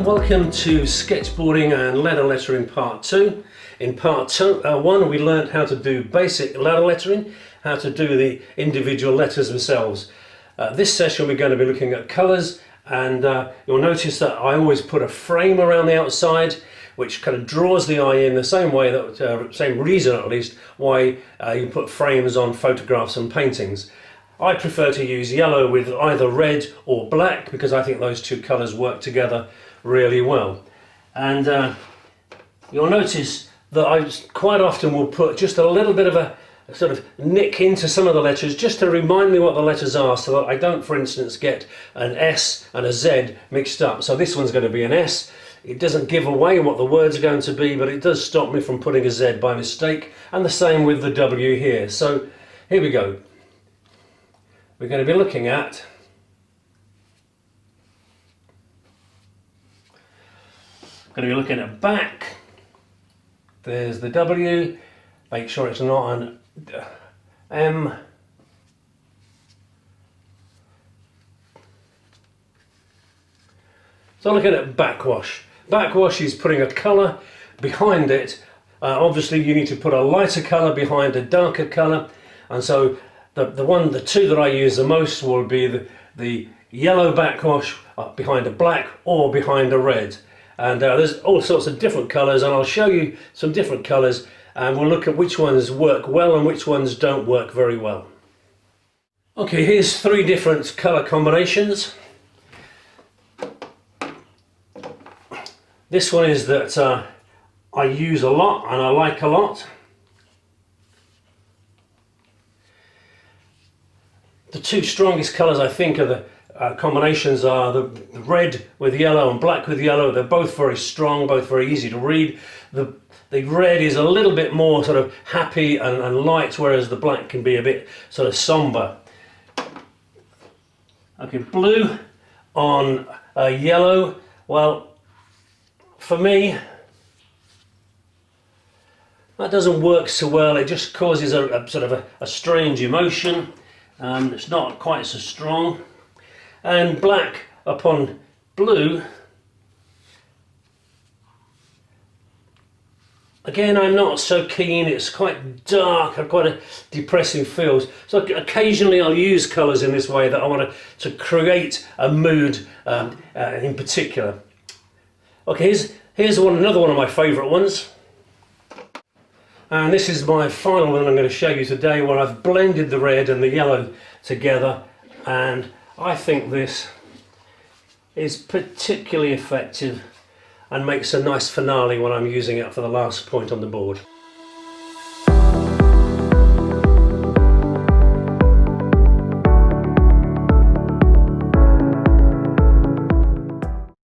and welcome to sketchboarding and ladder lettering part 2. In part 1 we learned how to do basic ladder lettering, how to do the individual letters themselves. This session we're going to be looking at colours, and you'll notice that I always put a frame around the outside which kind of draws the eye in the same way, that same reason at least why you put frames on photographs and paintings. I prefer to use yellow with either red or black because I think those two colours work together really well. And you'll notice that I quite often will put just a little bit of a sort of nick into some of the letters just to remind me what the letters are, so that I don't, for instance, get an S and a Z mixed up. So this one's going to be an S. It doesn't give away what the words are going to be, but it does stop me from putting a Z by mistake, and the same with the W here. So here we go. We're going to be looking at back. There's the W. Make sure it's not an M. So looking at backwash. Backwash is putting a colour behind it. Obviously you need to put a lighter colour behind a darker colour, and so the two that I use the most will be the yellow backwash behind a black or behind a red. And there's all sorts of different colours, and I'll show you some different colours, and we'll look at which ones work well and which ones don't work very well. Okay, here's 3 different colour combinations. This one is that I use a lot and I like a lot. The 2 strongest colours I think are the combinations are the red with yellow and black with yellow. They're both very strong, both very easy to read. The red is a little bit more sort of happy and light, whereas the black can be a bit sort of somber. Okay, blue on yellow. Well, for me, that doesn't work so well. It just causes a sort of a strange emotion. It's not quite so strong. And black upon blue, again, I'm not so keen. It's quite dark and quite a depressing feel. So occasionally I'll use colours in this way that I want to create a mood in particular. Okay, here's another one of my favourite ones. And this is my final one I'm going to show you today, where I've blended the red and the yellow together, and I think this is particularly effective and makes a nice finale when I'm using it for the last point on the board.